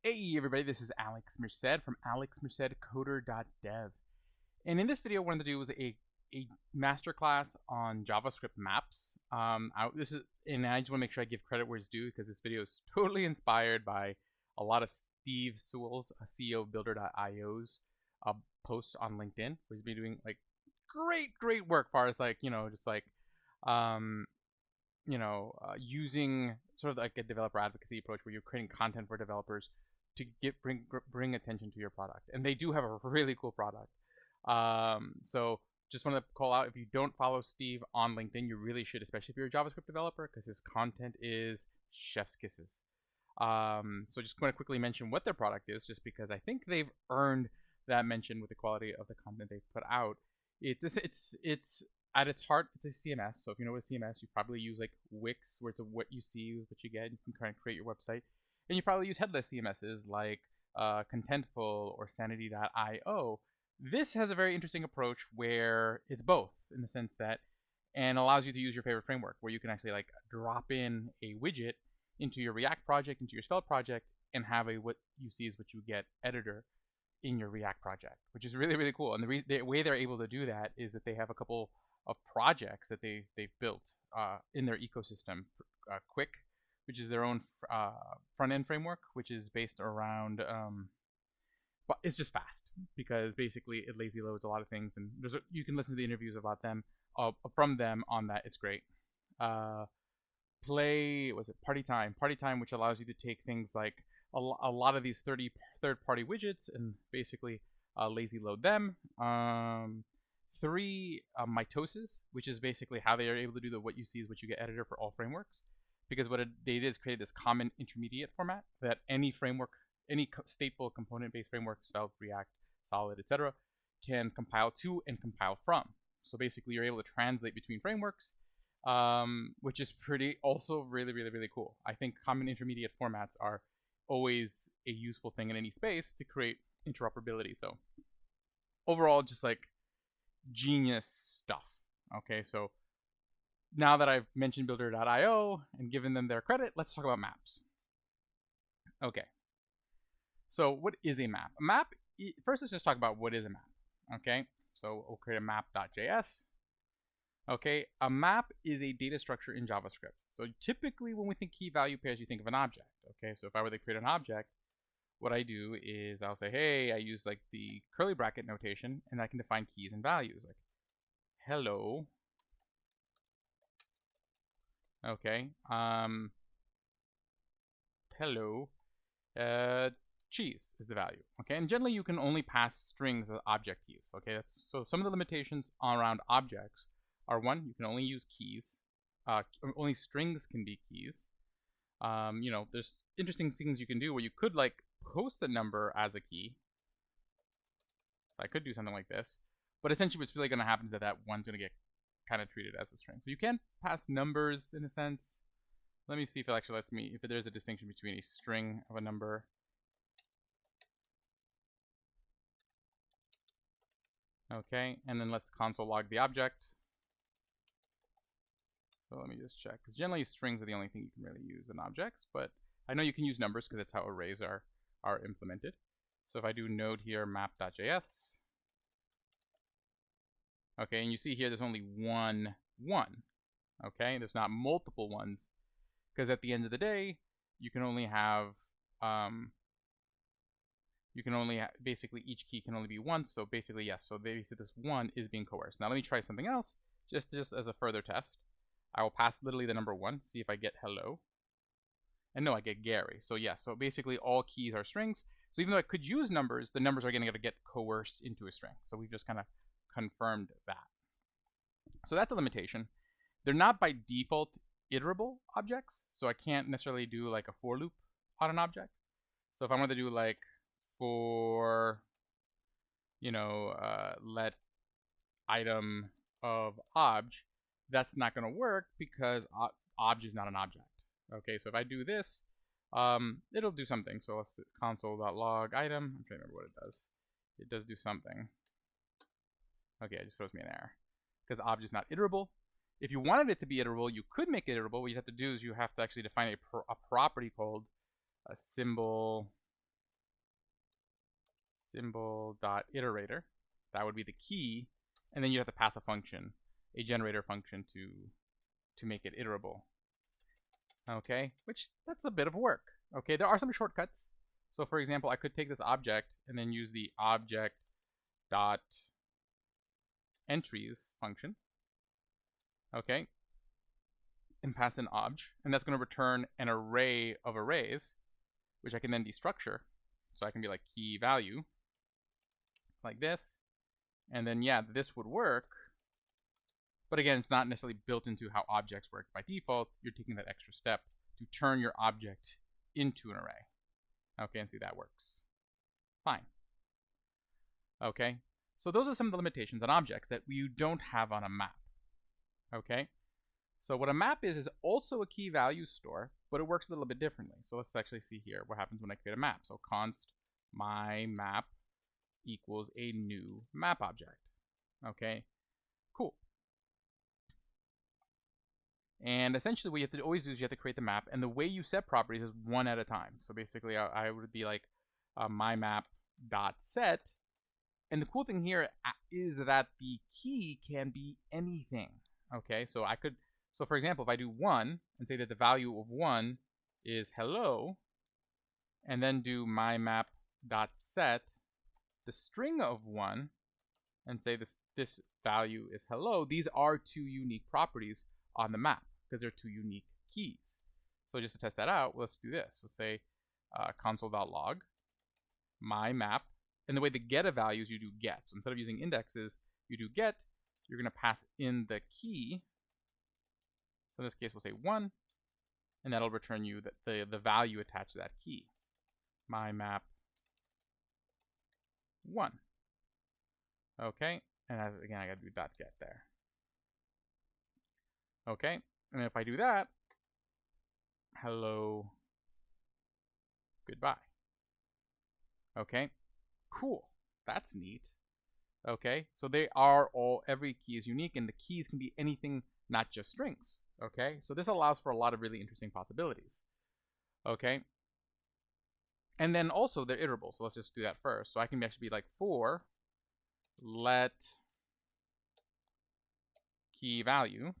Hey everybody, this is Alex Merced from AlexMercedCoder.dev. And in this video, what I wanted to do was a masterclass on JavaScript maps. And I just want to make sure I give credit where it's due because this video is totally inspired by a lot of Steve Sewell's, CEO of Builder.io's posts on LinkedIn, where he's been doing like great work, far as like um, using sort of like a developer advocacy approach where you're creating content for developers to bring attention to your product. And they do have a really cool product. So just want to call out, if you don't follow Steve on LinkedIn, you really should, especially if you're a JavaScript developer, because his content is chef's kisses. So just want to quickly mention what their product is, just because I think they've earned that mention with the quality of the content they've put out. It's at its heart, it's a CMS. So if you know what a CMS, you probably use like Wix, where it's a what you see, what you get. You can kind of create your website, and you probably use headless CMSs like Contentful or Sanity.io. This has a very interesting approach where it's both, in the sense that, and allows you to use your favorite framework, where you can actually like drop in a widget into your React project, into your Svelte project, and have a what you see is what you get editor in your React project, which is really cool. And the way they're able to do that is that they have a couple of projects that they've built in their ecosystem. Quick, which is their own front end framework, which is based around but it's just fast, because basically it lazy loads a lot of things, and you can listen to the interviews about them from them on that. It's great. Party Time, which allows you to take things like a lot of these third-party widgets and basically lazy load them. Mitosis, which is basically how they are able to do the what you see is what you get editor for all frameworks, because what they did is create this common intermediate format that any framework, any stateful component-based framework, Svelte, React, Solid, etc., can compile to and compile from. So basically, you're able to translate between frameworks, which is also really cool. I think common intermediate formats are always a useful thing in any space to create interoperability. So overall, just like genius stuff. Okay, so now that I've mentioned Builder.io and given them their credit, let's talk about maps. Okay, so what is a map? First let's just talk about what is a map. Okay, so we'll create a map.js. Okay, a map is a data structure in JavaScript. So typically when we think key value pairs, you think of an object. Okay, so if I were to create an object, what I do is I'll say, hey, I use like the curly bracket notation, and I can define keys and values, like hello. Okay, hello, cheese is the value. Okay, and generally you can only pass strings as object keys. Okay, so some of the limitations around objects are: one, you can only use keys. Only strings can be keys. There's interesting things you can do where you could like post a number as a key. So I could do something like this, but essentially what's really going to happen is that one's going to get kind of treated as a string. So you can pass numbers in a sense. Let me see if it actually lets me, if there's a distinction between a string of a number. Okay, and then let's console log the object. So let me just check, because generally strings are the only thing you can really use in objects, but I know you can use numbers because that's how arrays are implemented. So if I do node here, map.js, okay, and you see here there's only one. Okay, there's not multiple ones, because at the end of the day, you can only have basically each key can only be once. So basically, yes. So basically, this one is being coerced. Now let me try something else, just as a further test. I will pass literally the number 1, see if I get hello. And no, I get Gary. So yes, so basically all keys are strings. So even though I could use numbers, the numbers are going to get coerced into a string. So we've just kind of confirmed that. So that's a limitation. They're not by default iterable objects, so I can't necessarily do like a for loop on an object. So if I wanted to do like for, let item of obj, that's not going to work because obj is not an object. Okay, so if I do this, it'll do something. So let's console.log item. I'm trying to remember what it does. It does do something. Okay, it just throws me an error because obj is not iterable. If you wanted it to be iterable, you could make it iterable. What you have to do is you have to actually define a property called a symbol symbol.iterator. That would be the key, and then you have to pass a function, a generator function to make it iterable. Okay, which that's a bit of work. Okay, there are some shortcuts. So for example, I could take this object and then use the object dot entries function. Okay, and pass an obj, and that's going to return an array of arrays, which I can then destructure. So I can be like key value, like this, and then yeah, this would work. But again, it's not necessarily built into how objects work by default. You're taking that extra step to turn your object into an array. Okay, and see that works. Fine. Okay, so those are some of the limitations on objects that you don't have on a map. Okay, so what a map is also a key value store, but it works a little bit differently. So let's actually see here what happens when I create a map. So const my map equals a new map object. Okay, cool. And essentially what you have to always do is you have to create the map, and the way you set properties is one at a time. So basically I would be like my map dot set, and the cool thing here is that the key can be anything. Okay, so I could, so for example, if I do 1 and say that the value of 1 is hello, and then do my map dot set the string of 1 and say this value is hello, these are two unique properties on the map because they're two unique keys. So just to test that out, let's do this. Let's say console.log my map, and the way to get a value is you do get. So instead of using indexes, you do get. You're going to pass in the key. So in this case, we'll say 1, and that'll return you the value attached to that key. My map 1. Okay, and again, I got to do dot get there. Okay, and if I do that, hello, goodbye. Okay, cool. That's neat. Okay, so they are all, every key is unique, and the keys can be anything, not just strings. Okay, so this allows for a lot of really interesting possibilities. Okay, and then also they're iterable. So let's just do that first. So I can actually be like for let key value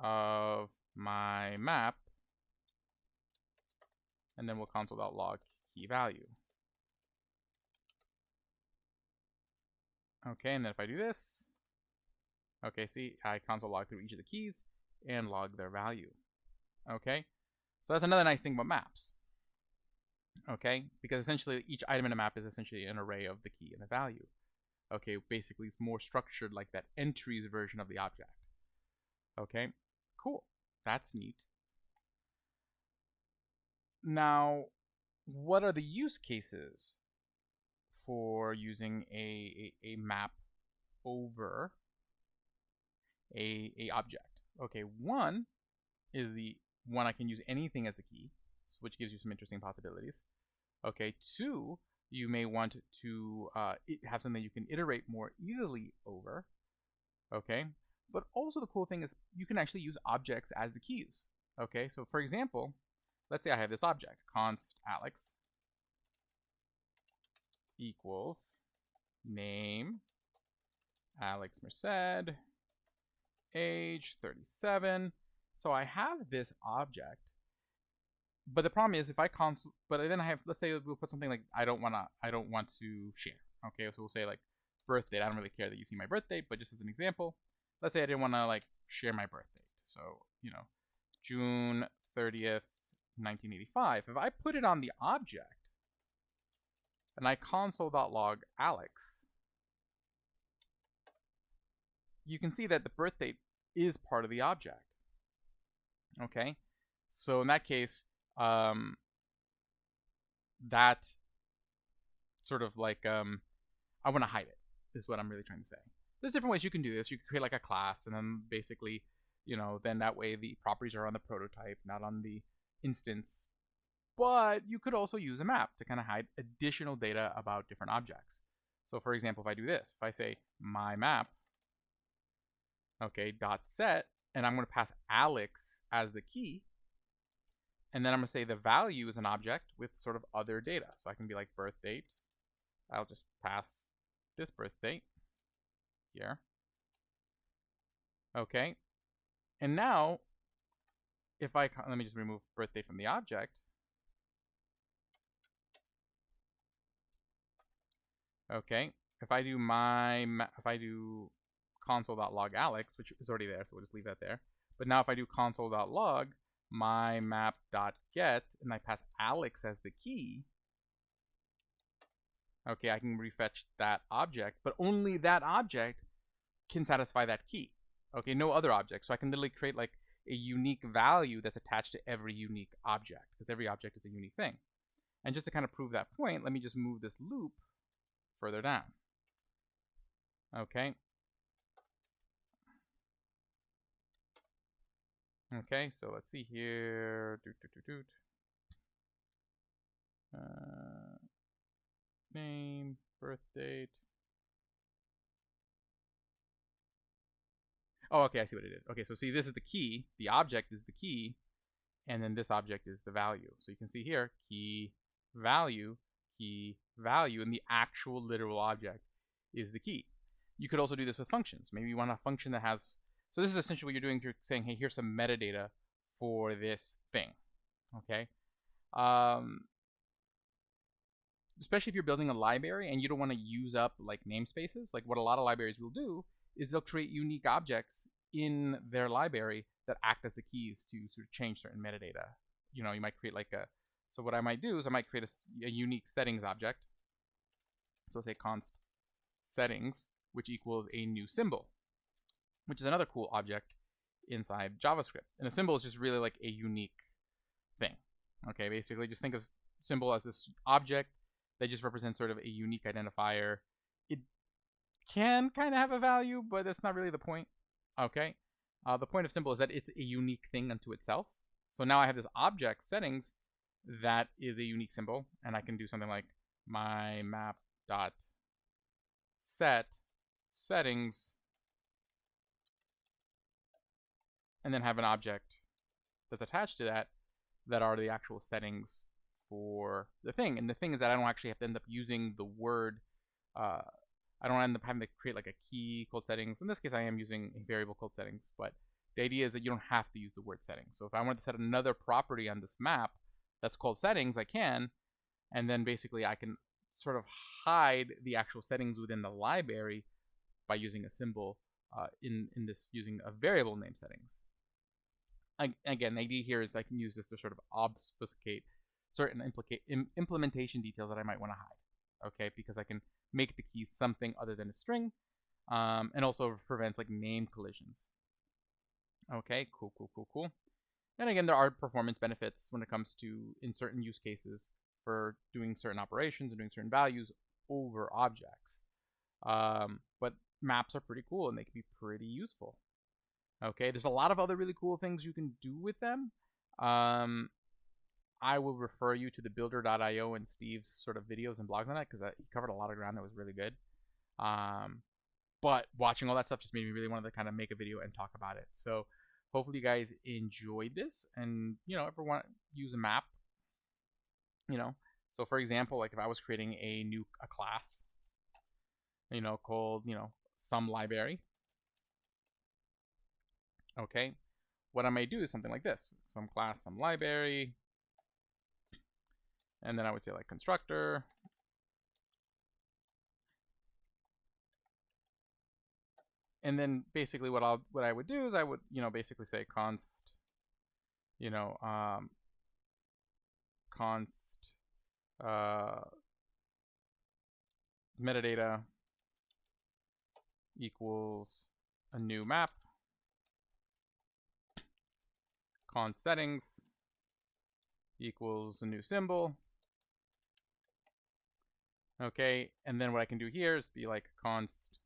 of my map, and then we'll console.log key value. Okay, and then if I do this, okay, see, I console log through each of the keys and log their value. Okay, so that's another nice thing about maps. Okay, because essentially each item in a map is essentially an array of the key and the value. Okay, basically it's more structured like that entries version of the object. Okay, cool, that's neat. Now, what are the use cases for using a map over a object? Okay, one is the one I can use anything as a key, which gives you some interesting possibilities. Okay, 2, you may want to have something you can iterate more easily over. Okay, but also the cool thing is you can actually use objects as the keys. Okay, so for example, let's say I have this object, const Alex equals name Alex Merced, age 37. So I have this object, but the problem is if I console, but then I have, let's say we'll put something like I don't want to share. Okay, so we'll say like birth date. I don't really care that you see my birth date, but just as an example, let's say I didn't want to like share my birth date. So June 30th, 1985. If I put it on the object and I console.log Alex, you can see that the birth date is part of the object. Okay, so in that case, that sort of like I want to hide it is what I'm really trying to say. There's different ways you can do this. You can create like a class, and then basically, then that way the properties are on the prototype, not on the instance. But you could also use a map to kind of hide additional data about different objects. So for example, if I do this, if I say my map, okay, dot set, and I'm going to pass Alex as the key, And then I'm going to say the value is an object with sort of other data. So I can be like birth date. I'll just pass this birth date here. Okay. And now, if I, let me just remove birth date from the object. Okay. If I do console.log Alex, which is already there, so we'll just leave that there. But now if I do console.log my map.get and I pass Alex as the key, okay, I can refetch that object, but only that object can satisfy that key. Okay, no other object. So I can literally create like a unique value that's attached to every unique object, because every object is a unique thing. And just to kind of prove that point, let me just move this loop further down. Okay. Okay, so let's see here. Name, birth date. Oh, okay, I see what it is. Okay, so see, this is the key. The object is the key, and then this object is the value. So you can see here, key, value, and the actual literal object is the key. You could also do this with functions. Maybe you want a function that has, so this is essentially what you're doing. You're saying, hey, here's some metadata for this thing, okay? Especially if you're building a library and you don't want to use up like namespaces, like what a lot of libraries will do is they'll create unique objects in their library that act as the keys to sort of change certain metadata. You know, you might create like a, so what I might do is I might create a unique settings object. So say const settings, which equals a new symbol, which is another cool object inside JavaScript. And a symbol is just really like a unique thing. Okay, basically just think of symbol as this object that just represents sort of a unique identifier. It can kind of have a value, but that's not really the point. Okay, the point of symbol is that it's a unique thing unto itself. So now I have this object settings that is a unique symbol, and I can do something like my map dot set settings, and then have an object that's attached to that that are the actual settings for the thing. And the thing is that I don't actually have to end up using the word. I don't end up having to create like a key called settings. In this case, I am using a variable called settings, but the idea is that you don't have to use the word settings. So if I wanted to set another property on this map that's called settings, I can, and then basically I can sort of hide the actual settings within the library by using a symbol in this using a variable name settings. Again, the idea here is I can use this to sort of obfuscate certain implementation details that I might want to hide. Okay, because I can make the keys something other than a string, and also prevents like name collisions. Okay, cool. And again, there are performance benefits when it comes to, in certain use cases, for doing certain operations and doing certain values over objects. But maps are pretty cool and they can be pretty useful. Okay, there's a lot of other really cool things you can do with them. I will refer you to the builder.io and Steve's sort of videos and blogs on that, because he covered a lot of ground that was really good. But watching all that stuff just made me really want to kind of make a video and talk about it. So hopefully you guys enjoyed this, and ever want to use a map, so for example, like if I was creating a class, called, some library. Okay, what I might do is something like this: some class, some library, and then I would say like constructor, and then basically what I would do is I would basically say const const metadata equals a new map, const settings equals a new symbol. Okay, and then what I can do here is be like const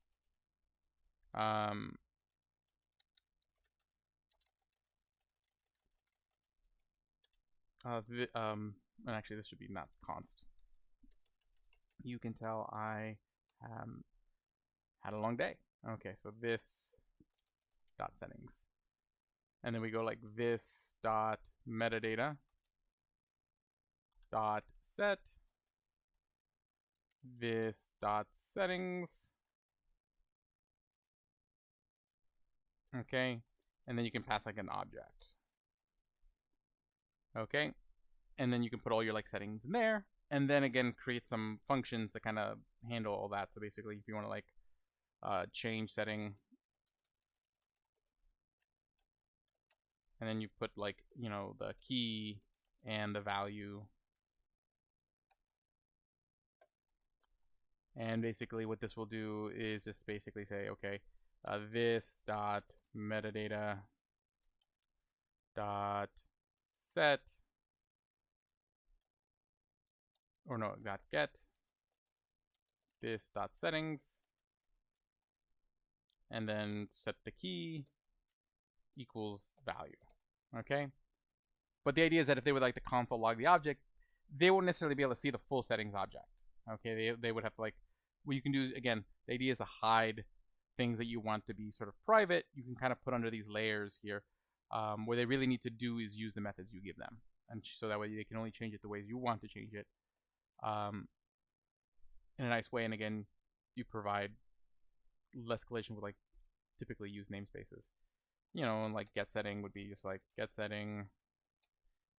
and actually this should be not const. You can tell I had a long day. Okay, so this dot settings, and then we go like this dot metadata dot set this dot settings. Okay, and then you can pass like an object. Okay, and then you can put all your like settings in there, and then again create some functions that kind of handle all that. So basically, if you want to like change setting, and then you put like the key and the value, and basically what this will do is just basically say, okay, this dot metadata dot set, or no, dot get this dot settings, and then set the key equals value. Okay, but the idea is that if they would like to console log the object, they won't necessarily be able to see the full settings object. Okay, they would have to like, what you can do, again, the idea is to hide things that you want to be sort of private. You can kind of put under these layers here, where they really need to do is use the methods you give them, and so that way they can only change it the ways you want to change it, in a nice way. And again, you provide less collation with like typically used namespaces. And like get setting would be just like get setting,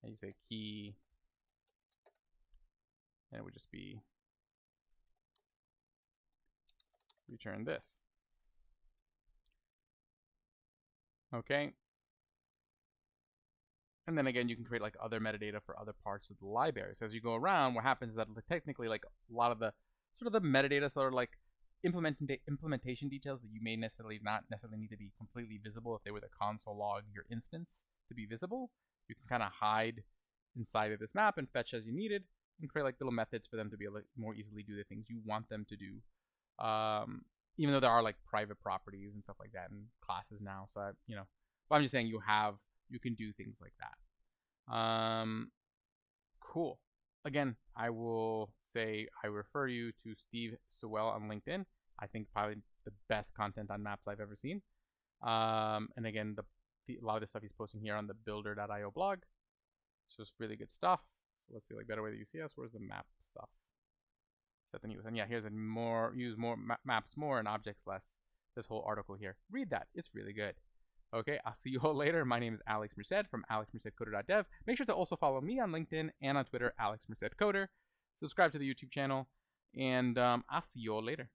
and you say key, and it would just be return this. Okay. And then again, you can create like other metadata for other parts of the library. So as you go around, what happens is that technically like a lot of the sort of the metadata sort of like implementation details that you may not necessarily need to be completely visible if they were to console log your instance to be visible. You can kind of hide inside of this map and fetch as you needed, and create like little methods for them to be able to more easily do the things you want them to do. Even though there are like private properties and stuff like that and classes now. So but I'm just saying you can do things like that. Cool. Again, I will say I refer you to Steve Sewell on LinkedIn. I think probably the best content on maps I've ever seen. And again, a lot of the stuff he's posting here on the builder.io blog. So it's really good stuff. So let's see, like better way to UCS. Where's the map stuff? Set the news. And yeah, here's a use more maps more and objects less. This whole article here. Read that. It's really good. Okay, I'll see you all later. My name is Alex Merced from AlexMercedCoder.dev. Make sure to also follow me on LinkedIn and on Twitter, AlexMercedCoder. Subscribe to the YouTube channel, and I'll see you all later.